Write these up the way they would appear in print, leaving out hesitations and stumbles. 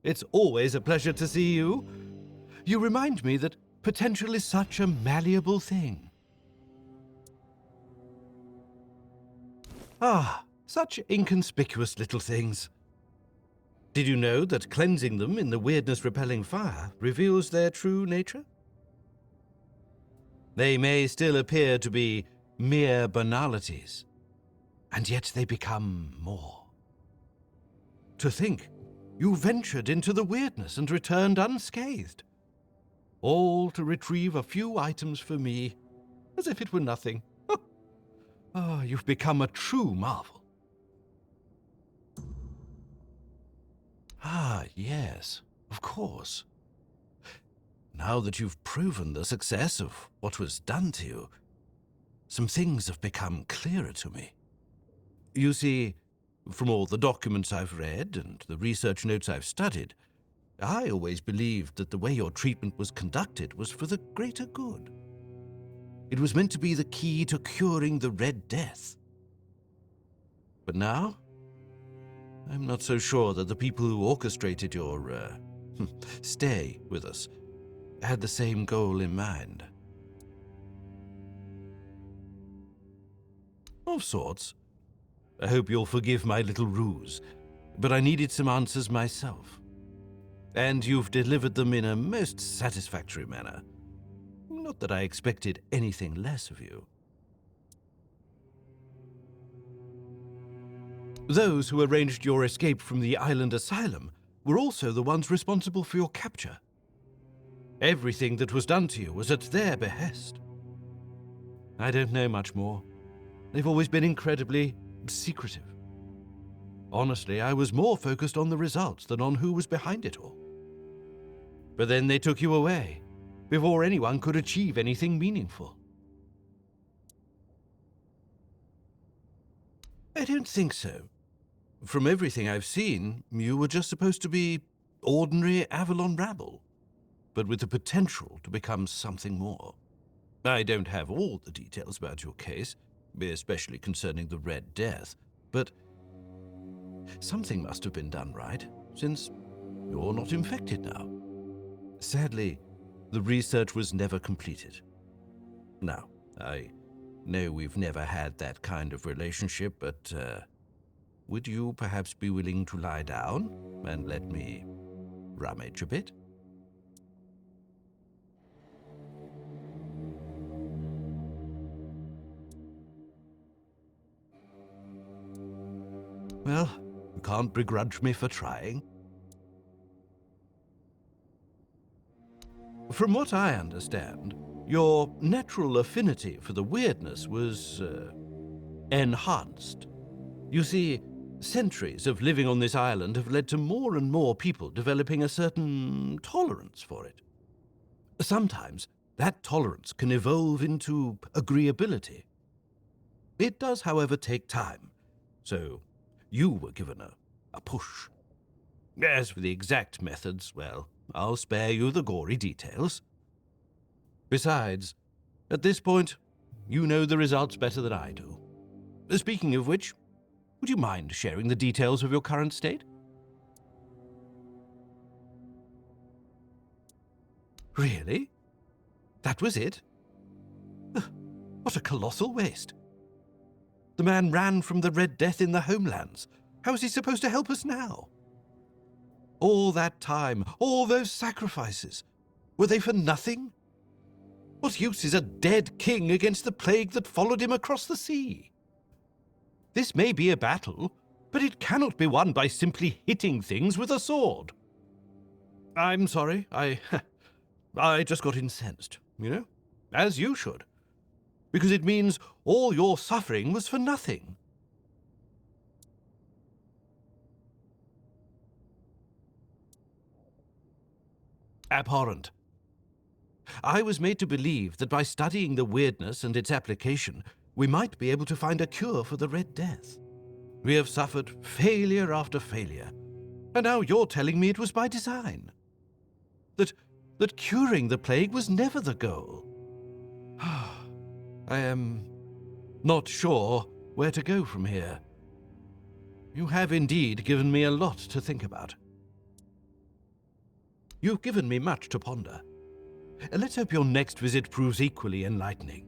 It's always a pleasure to see you. You remind me that potential is such a malleable thing. Ah, such inconspicuous little things. Did you know that cleansing them in the weirdness-repelling fire reveals their true nature? They may still appear to be mere banalities, and yet they become more. To think, you ventured into the weirdness and returned unscathed, all to retrieve a few items for me, as if it were nothing. Oh, you've become a true marvel. Ah, yes, of course. Now that you've proven the success of what was done to you, some things have become clearer to me. You see, from all the documents I've read and the research notes I've studied, I always believed that the way your treatment was conducted was for the greater good. It was meant to be the key to curing the Red Death. But now, I'm not so sure that the people who orchestrated your stay with us had the same goal in mind. Of sorts. I hope you'll forgive my little ruse, but I needed some answers myself. And you've delivered them in a most satisfactory manner. Not that I expected anything less of you. Those who arranged your escape from the island asylum were also the ones responsible for your capture. Everything that was done to you was at their behest. I don't know much more. They've always been incredibly secretive. Honestly, I was more focused on the results than on who was behind it all. But then they took you away, before anyone could achieve anything meaningful. I don't think so. From everything I've seen, you were just supposed to be ordinary Avalon rabble, but with the potential to become something more. I don't have all the details about your case, especially concerning the Red Death, but something must have been done right, since you're not infected now. Sadly, the research was never completed. Now, I know we've never had that kind of relationship, but would you perhaps be willing to lie down and let me rummage a bit? Well, you can't begrudge me for trying. From what I understand, your natural affinity for the weirdness was enhanced. You see, centuries of living on this island have led to more and more people developing a certain tolerance for it. Sometimes that tolerance can evolve into agreeability. It does, however, take time, so you were given a push. As for the exact methods, well, I'll spare you the gory details. Besides, at this point, you know the results better than I do. Speaking of which, would you mind sharing the details of your current state? Really? That was it? What a colossal waste. The man ran from the Red Death in the homelands. How is he supposed to help us now? All that time, all those sacrifices, were they for nothing? What use is a dead king against the plague that followed him across the sea? This may be a battle, but it cannot be won by simply hitting things with a sword. I'm sorry, I just got incensed, as you should, because it means all your suffering was for nothing. Abhorrent. I was made to believe that by studying the weirdness and its application, we might be able to find a cure for the Red Death. We have suffered failure after failure, and now you're telling me it was by design. That curing the plague was never the goal. I am not sure where to go from here. You have indeed given me a lot to think about. You've given me much to ponder. Let's hope your next visit proves equally enlightening.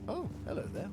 Oh, hello there.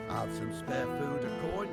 Have some spare food, a coin?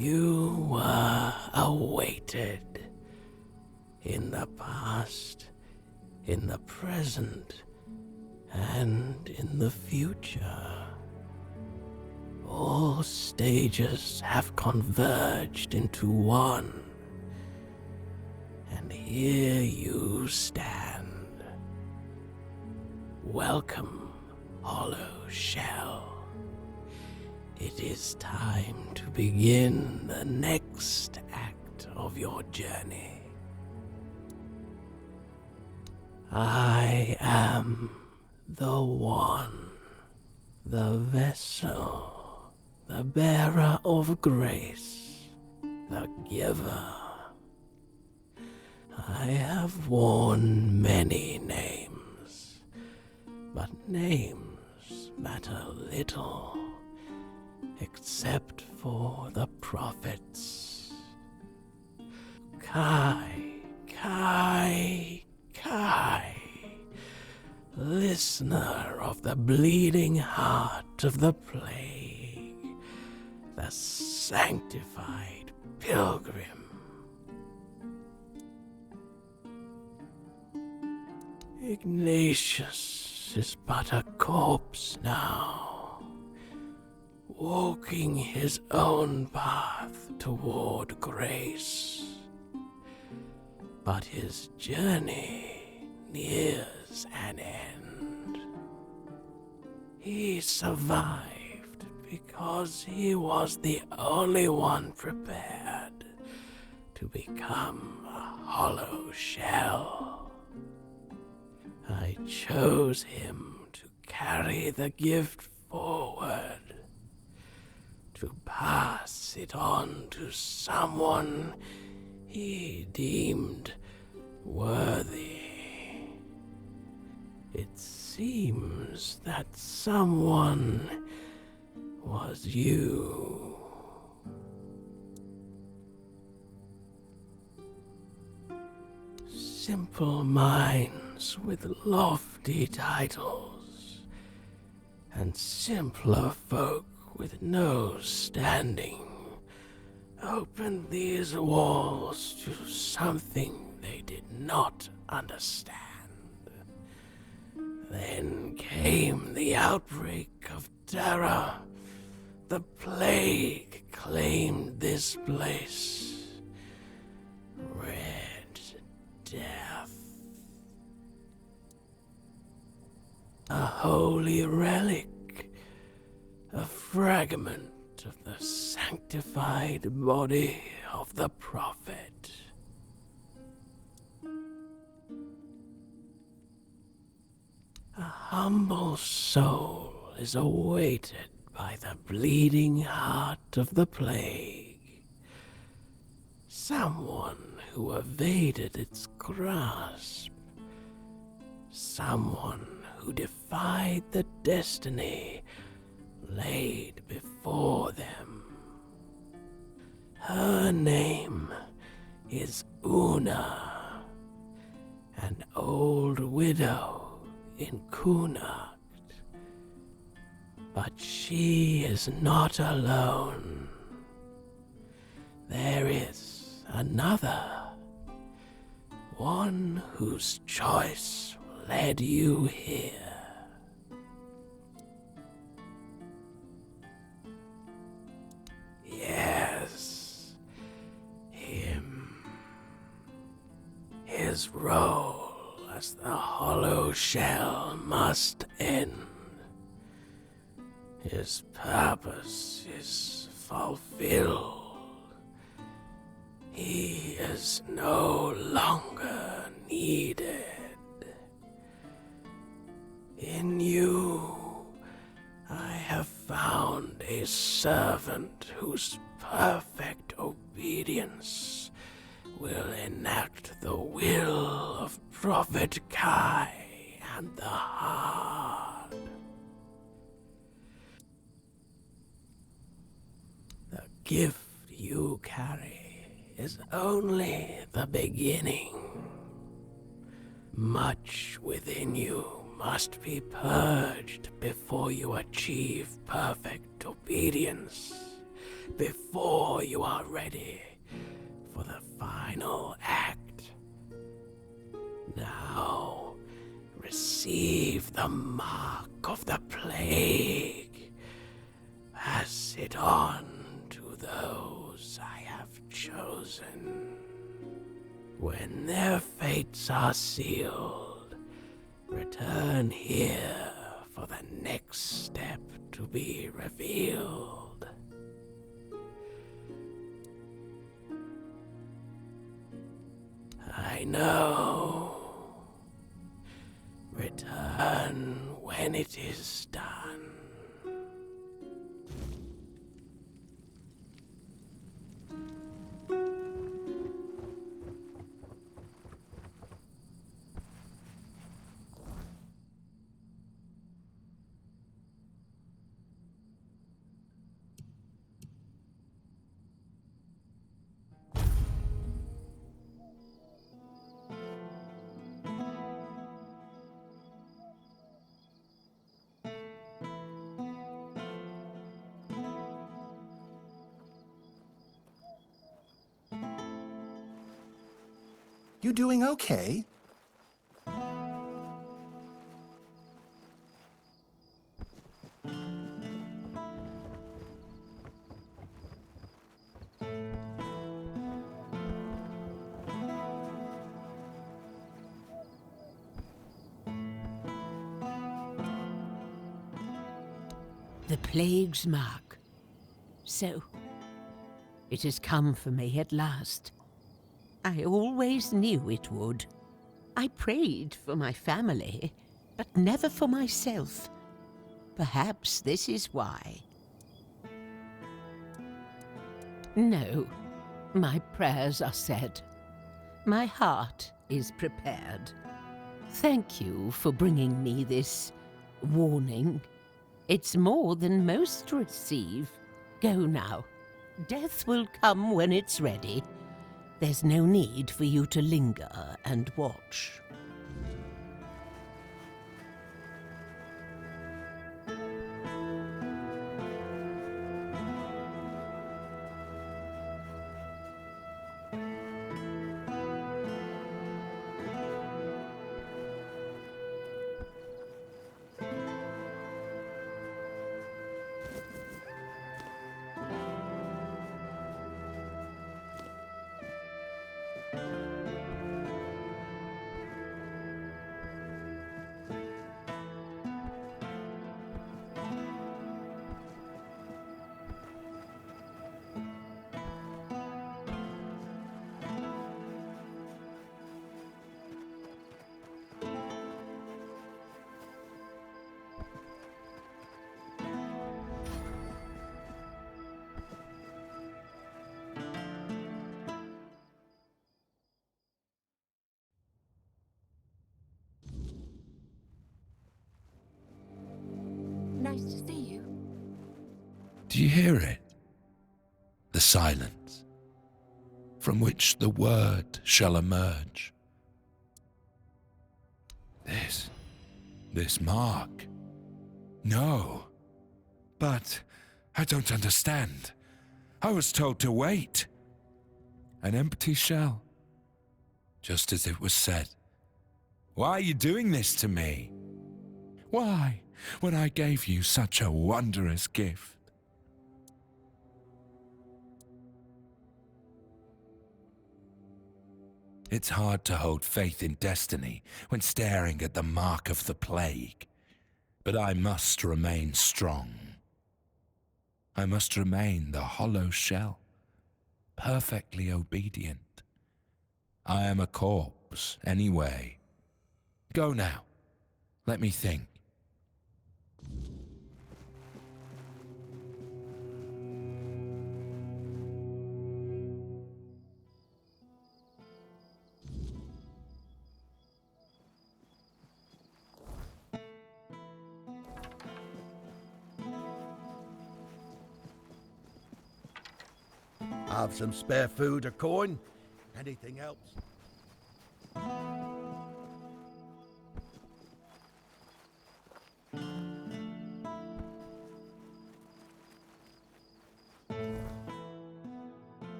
You were awaited. In the past, in the present, and in the future. All stages have converged into one. And here you stand. Welcome, Hollow Shell. It is time to begin the next act of your journey. I am the One, the vessel, the bearer of grace, the giver. I have worn many names, but names matter little, except for the prophets. Kai, Kai, Kai, listener of the bleeding heart of the plague, the sanctified pilgrim. Ignatius is but a corpse now, walking his own path toward grace. But his journey nears an end. He survived because he was the only one prepared to become a hollow shell. I chose him to carry the gift forward, to pass it on to someone he deemed worthy. It seems that someone was you. Simple minds with lofty titles, and simpler folk with no standing opened these walls to something they did not understand. Then came the outbreak of terror. The plague claimed this place. Red Death. A holy relic, a fragment of the sanctified body of the prophet. A humble soul is awaited by the bleeding heart of the plague. Someone who evaded its grasp. Someone who defied the destiny laid before them. Her name is Una, an old widow in Kunakt. But she is not alone. There is another, one whose choice led you here. Yes, him. His role as the hollow shell must end. His purpose is fulfilled. He is no longer needed. In you, I have found a servant whose perfect obedience will enact the will of Prophet Kai and the Heart. The gift you carry is only the beginning. Much within you must be purged before you achieve perfect obedience before you are ready for the final act. Now, receive the mark of the plague. Pass it on to those I have chosen. When their fates are sealed, return here for the next step to be revealed. I know. Return when it is done. You doing okay? The plague's mark. So, it has come for me at last. I always knew it would. I prayed for my family, but never for myself. Perhaps this is why. No, my prayers are said. My heart is prepared. Thank you for bringing me this warning. It's more than most receive. Go now. Death will come when it's ready. There's no need for you to linger and watch. Nice to see you. Do you hear it? The silence, from which the word shall emerge. This mark. No. But I don't understand. I was told to wait. An empty shell. Just as it was said. Why are you doing this to me? Why, when I gave you such a wondrous gift? It's hard to hold faith in destiny when staring at the mark of the plague. But I must remain strong. I must remain the hollow shell, perfectly obedient. I am a corpse, anyway. Go now. Let me think. Have some spare food or coin? Anything helps.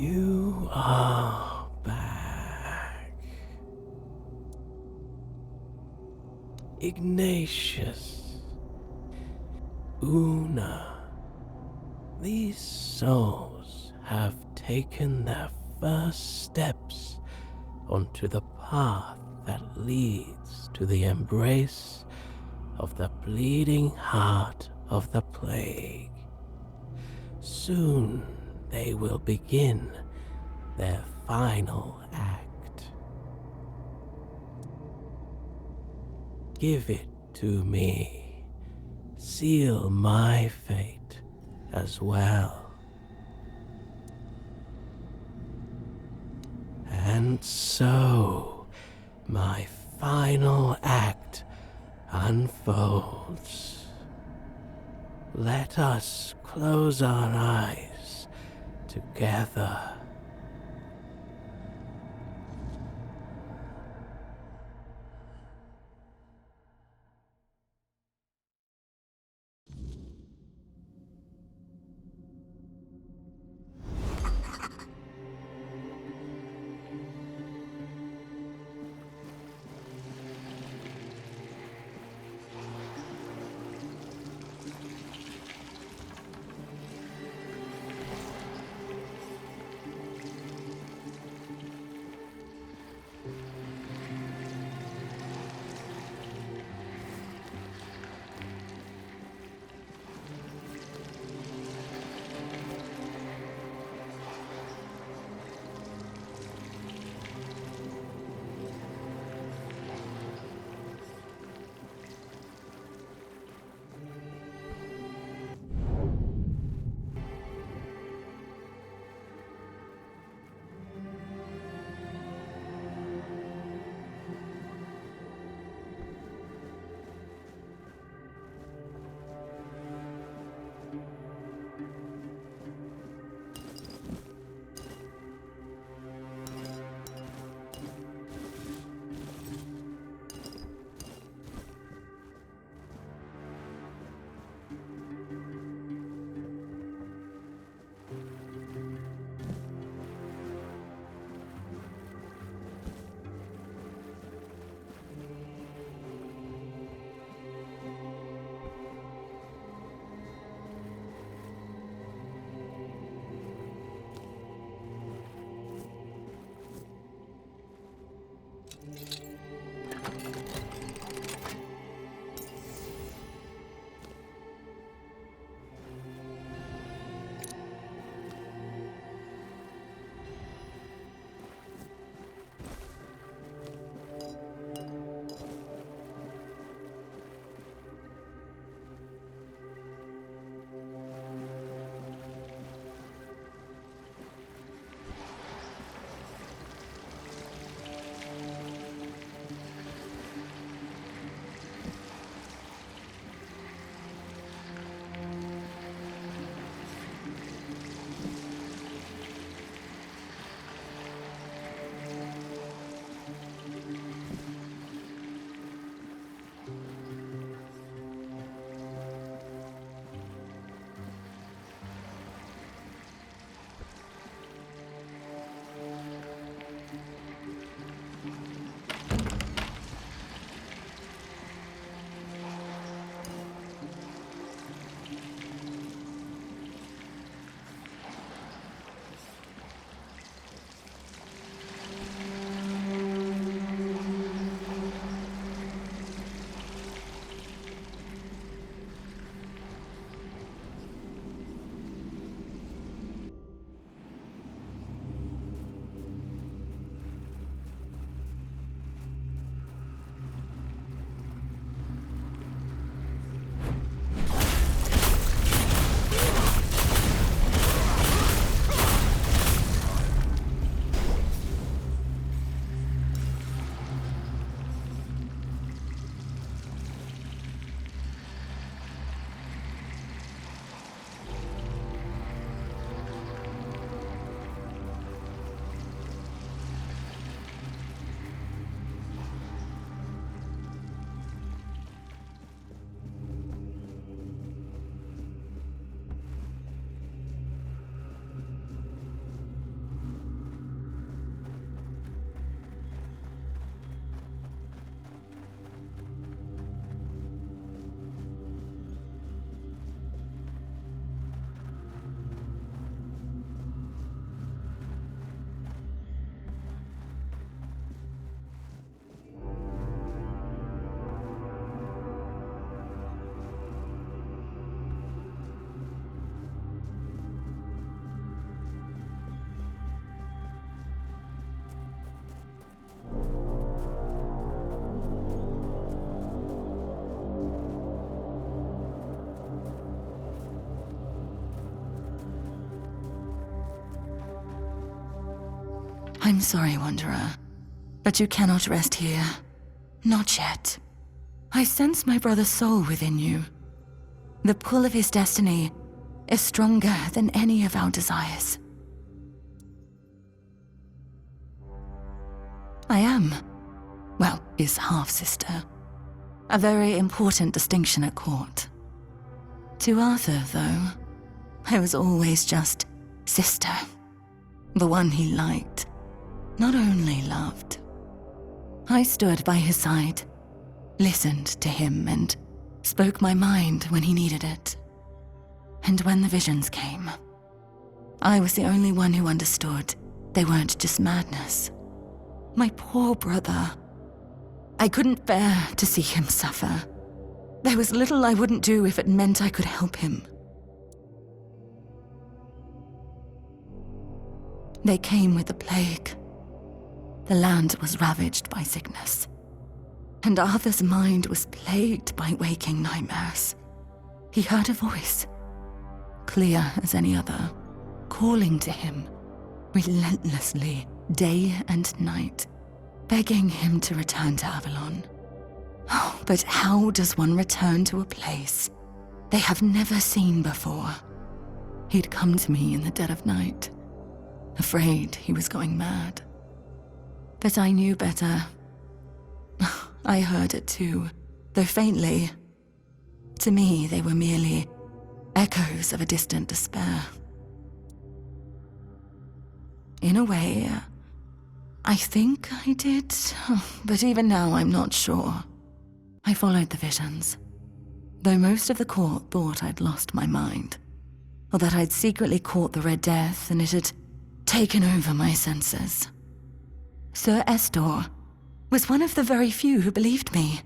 You are back. Ignatius. Una. These souls have taken their first steps onto the path that leads to the embrace of the bleeding heart of the plague. Soon they will begin their final act. Give it to me. Seal my fate as well. And so, my final act unfolds. Let us close our eyes together. I'm sorry, Wanderer, but you cannot rest here. Not yet. I sense my brother's soul within you. The pull of his destiny is stronger than any of our desires. I am, well, his half-sister. A very important distinction at court. To Arthur, though, I was always just sister. The one he liked, not only loved. I stood by his side, listened to him, and spoke my mind when he needed it. And when the visions came, I was the only one who understood they weren't just madness. My poor brother. I couldn't bear to see him suffer. There was little I wouldn't do if it meant I could help him. They came with the plague. The land was ravaged by sickness, and Arthur's mind was plagued by waking nightmares. He heard a voice, clear as any other, calling to him, relentlessly, day and night, begging him to return to Avalon. Oh, but how does one return to a place they have never seen before? He'd come to me in the dead of night, afraid he was going mad. But I knew better. I heard it too, though faintly. To me, they were merely echoes of a distant despair. In a way, I think I did, but even now I'm not sure. I followed the visions, though most of the court thought I'd lost my mind, or that I'd secretly caught the Red Death and it had taken over my senses. Sir Estor was one of the very few who believed me,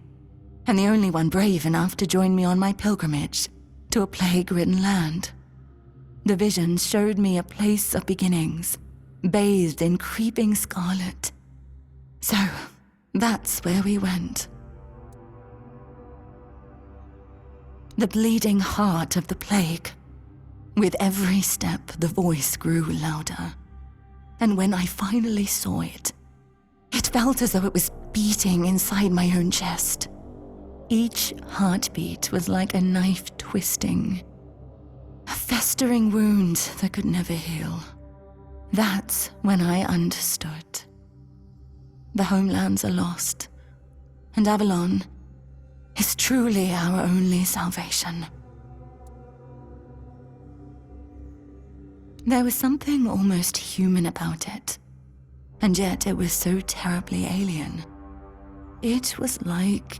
and the only one brave enough to join me on my pilgrimage to a plague-ridden land. The visions showed me a place of beginnings, bathed in creeping scarlet. So, that's where we went. The bleeding heart of the plague. With every step, the voice grew louder. And when I finally saw it, it felt as though it was beating inside my own chest. Each heartbeat was like a knife twisting, a festering wound that could never heal. That's when I understood. The homelands are lost, and Avalon is truly our only salvation. There was something almost human about it, and yet it was so terribly alien. It was like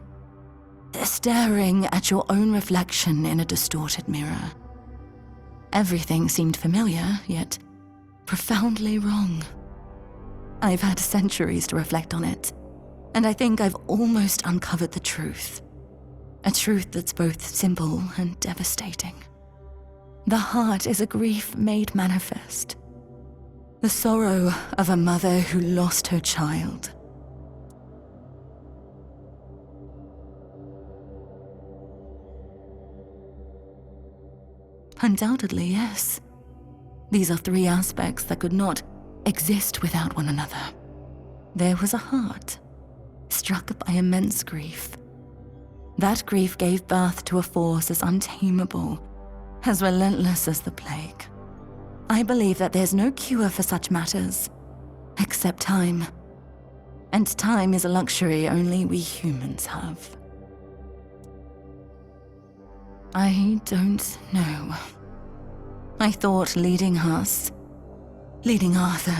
staring at your own reflection in a distorted mirror. Everything seemed familiar, yet profoundly wrong. I've had centuries to reflect on it, and I think I've almost uncovered the truth. A truth that's both simple and devastating. The heart is a grief made manifest. The sorrow of a mother who lost her child. Undoubtedly, yes. These are three aspects that could not exist without one another. There was a heart, struck by immense grief. That grief gave birth to a force as untamable, as relentless as the plague. I believe that there's no cure for such matters, except time. And time is a luxury only we humans have. I don't know. I thought leading Arthur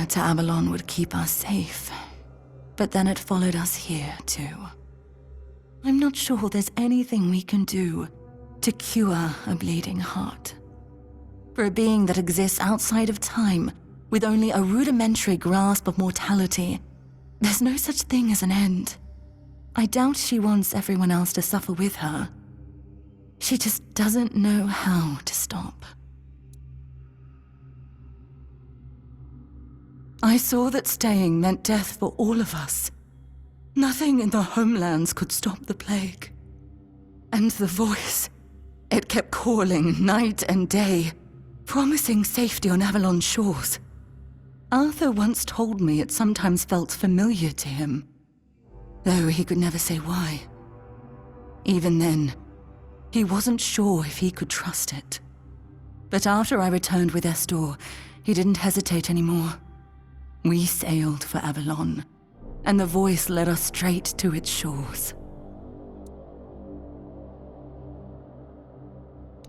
to Avalon would keep us safe. But then it followed us here, too. I'm not sure there's anything we can do to cure a bleeding heart. For a being that exists outside of time, with only a rudimentary grasp of mortality, there's no such thing as an end. I doubt she wants everyone else to suffer with her. She just doesn't know how to stop. I saw that staying meant death for all of us. Nothing in the homelands could stop the plague. And the voice, it kept calling night and day, promising safety on Avalon's shores. Arthur once told me it sometimes felt familiar to him, though he could never say why. Even then, he wasn't sure if he could trust it. But after I returned with Estor, he didn't hesitate anymore. We sailed for Avalon, and the voice led us straight to its shores.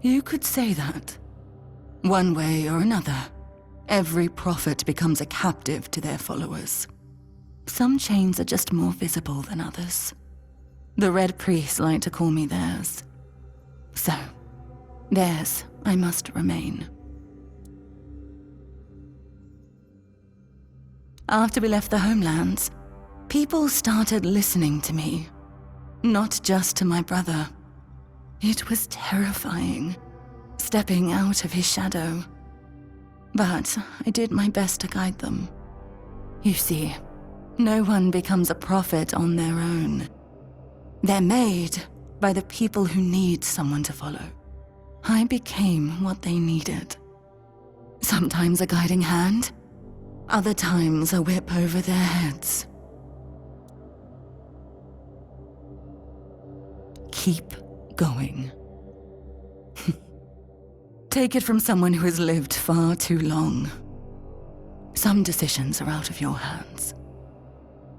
You could say that. One way or another, every prophet becomes a captive to their followers. Some chains are just more visible than others. The Red Priests like to call me theirs. So, theirs I must remain. After we left the homelands, people started listening to me. Not just to my brother. It was terrifying, stepping out of his shadow. But I did my best to guide them. You see, no one becomes a prophet on their own. They're made by the people who need someone to follow. I became what they needed. Sometimes a guiding hand, other times a whip over their heads. Keep going. Take it from someone who has lived far too long. Some decisions are out of your hands.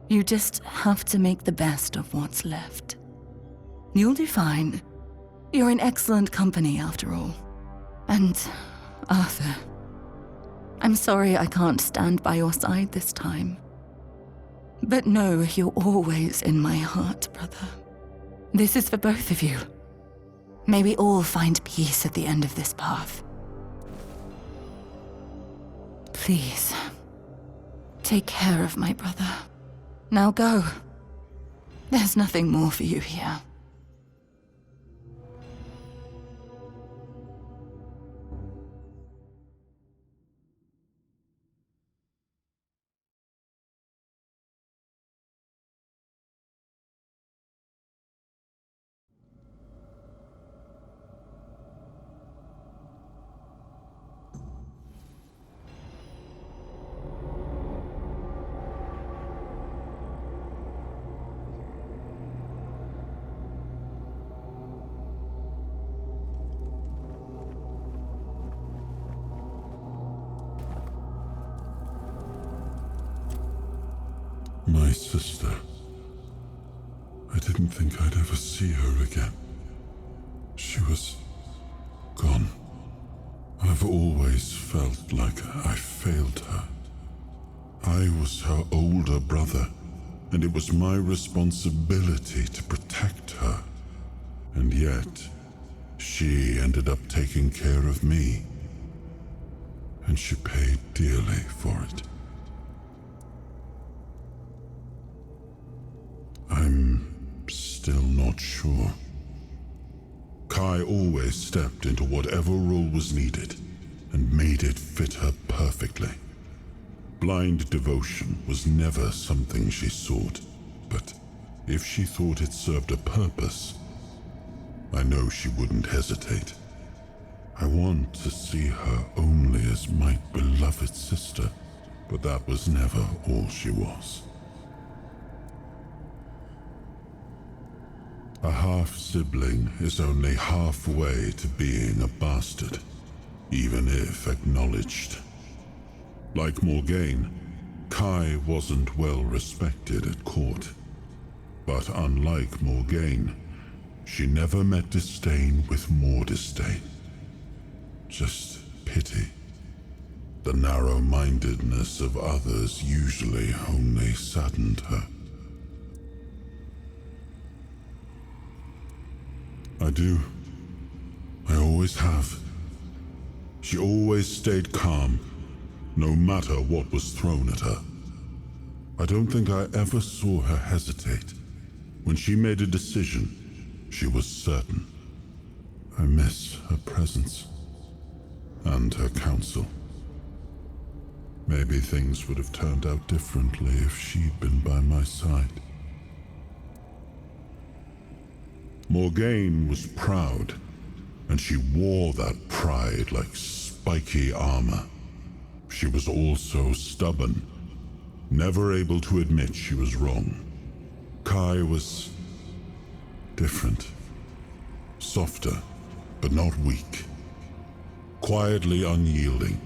You just have to make the best of what's left. You'll do fine. You're in excellent company, after all. And, Arthur, I'm sorry I can't stand by your side this time. But know you're always in my heart, brother. This is for both of you. May we all find peace at the end of this path. Please, take care of my brother. Now go. There's nothing more for you here. My sister. I didn't think I'd ever see her again. She was gone. I've always felt like I failed her. I was her older brother, and it was my responsibility to protect her. And yet, she ended up taking care of me. And she paid dearly for it. I'm still not sure. Kai always stepped into whatever role was needed and made it fit her perfectly. Blind devotion was never something she sought, but if she thought it served a purpose, I know she wouldn't hesitate. I want to see her only as my beloved sister, but that was never all she was. A half-sibling is only halfway to being a bastard, even if acknowledged. Like Morgaine, Kai wasn't well respected at court. But unlike Morgaine, she never met disdain with more disdain. Just pity. The narrow-mindedness of others usually only saddened her. I do. I always have. She always stayed calm, no matter what was thrown at her. I don't think I ever saw her hesitate. When she made a decision, she was certain. I miss her presence and her counsel. Maybe things would have turned out differently if she'd been by my side. Morgaine was proud, and she wore that pride like spiky armor. She was also stubborn, never able to admit she was wrong. Kai was different. Softer, but not weak. Quietly unyielding,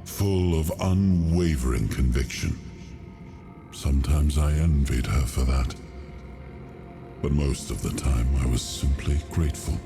full of unwavering conviction. Sometimes I envied her for that. But most of the time I was simply grateful.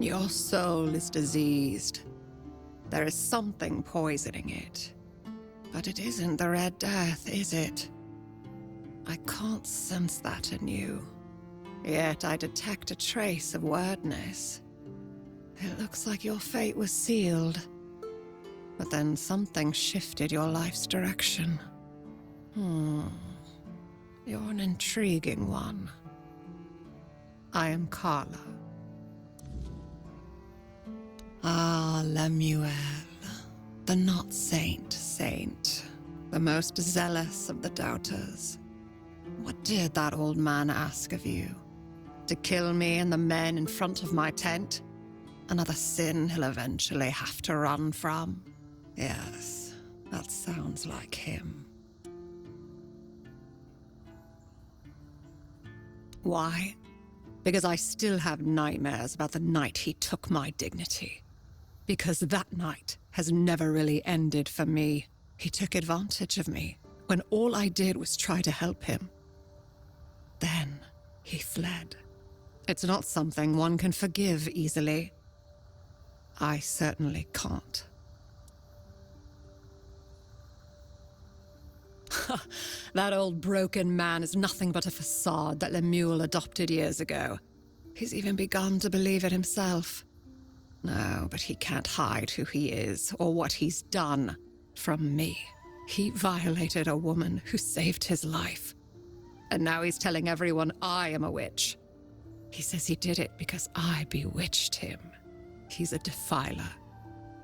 Your soul is diseased. There is something poisoning it. But it isn't the Red Death, is it? I can't sense that in you. Yet I detect a trace of wordness. It looks like your fate was sealed. But then something shifted your life's direction. You're an intriguing one. I am Carla. Ah, Lemuel, the not-saint, the most zealous of the doubters. What did that old man ask of you? To kill me and the men in front of my tent? Another sin he'll eventually have to run from? Yes, that sounds like him. Why? Because I still have nightmares about the night he took my dignity. Because that night has never really ended for me. He took advantage of me when all I did was try to help him. Then he fled. It's not something one can forgive easily. I certainly can't. That old broken man is nothing but a facade that Lemuel adopted years ago. He's even begun to believe it himself. No, but he can't hide who he is or what he's done from me. He violated a woman who saved his life. And now he's telling everyone I am a witch. He says he did it because I bewitched him. He's a defiler.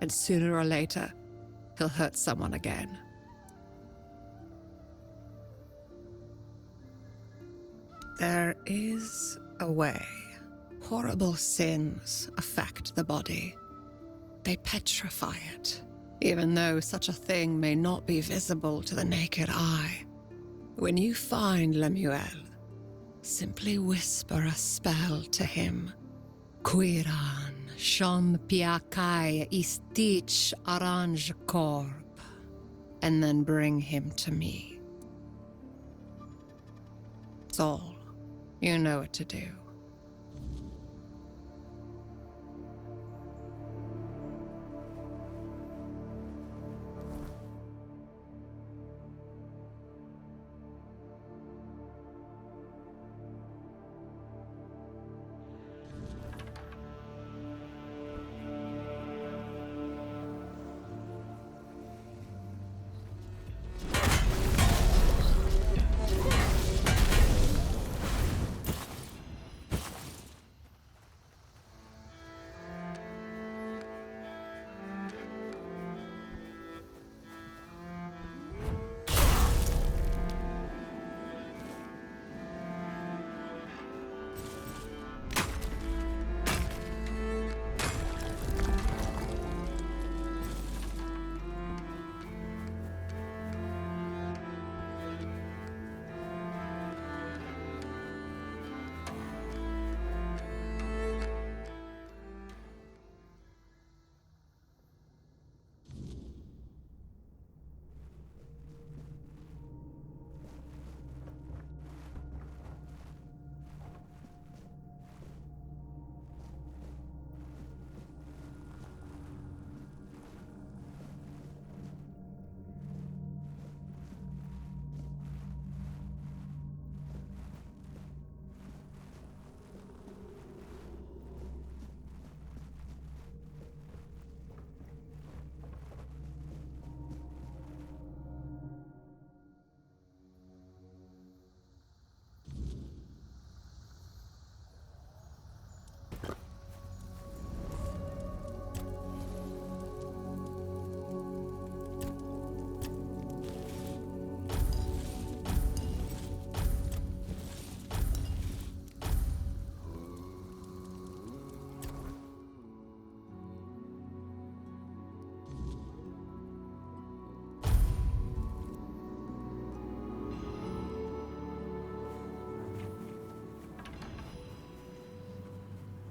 And sooner or later, he'll hurt someone again. There is a way. Horrible sins affect the body. They petrify it, even though such a thing may not be visible to the naked eye. When you find Lemuel, simply whisper a spell to him. Quiran, shon piakai istich aranj korb. And then bring him to me. That's all. You know what to do.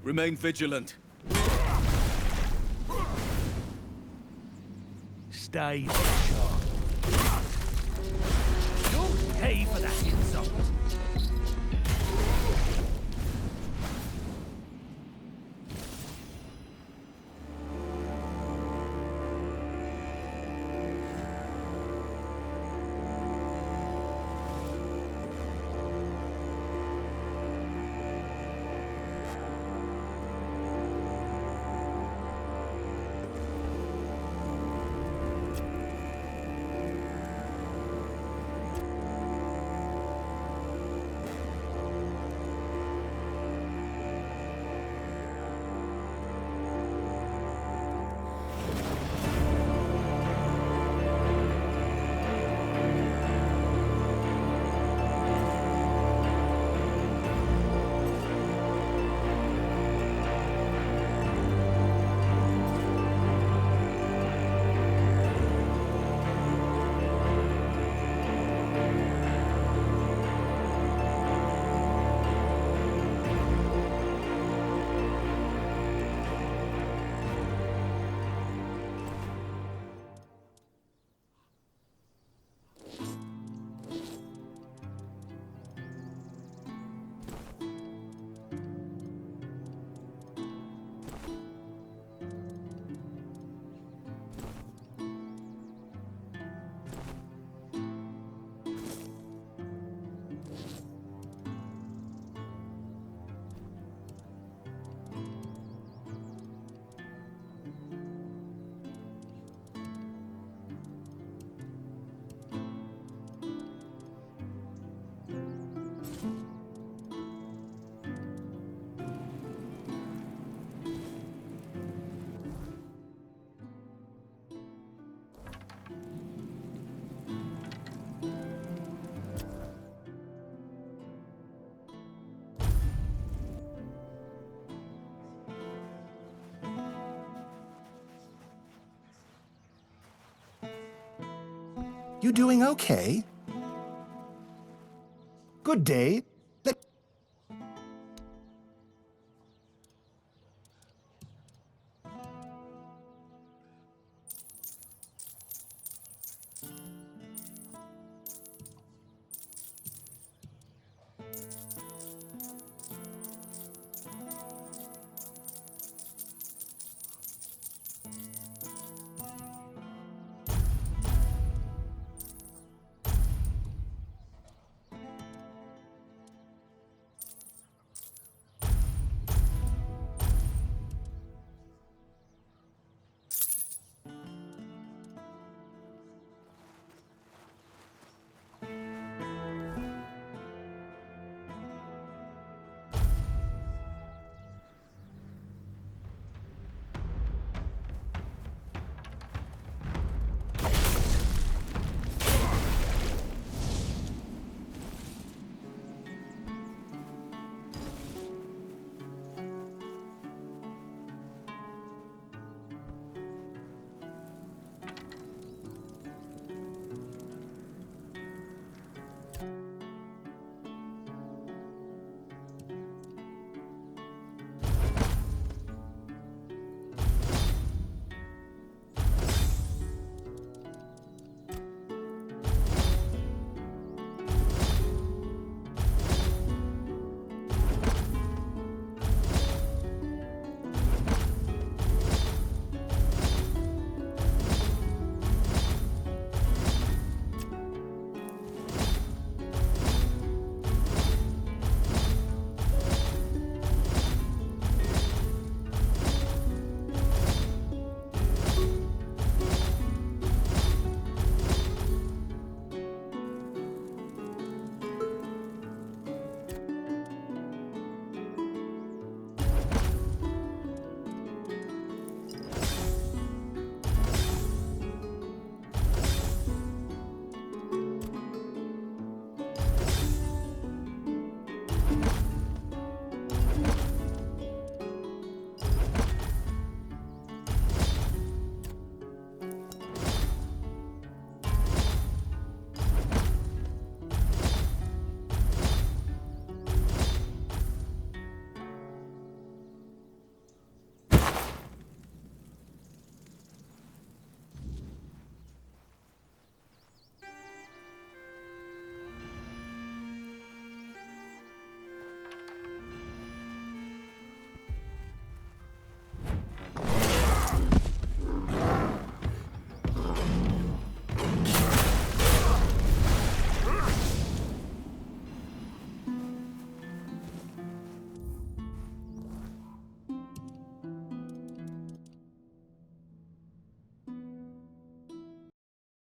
Remain vigilant. Stay sharp. You'll pay for that insult. You doing okay? Good day.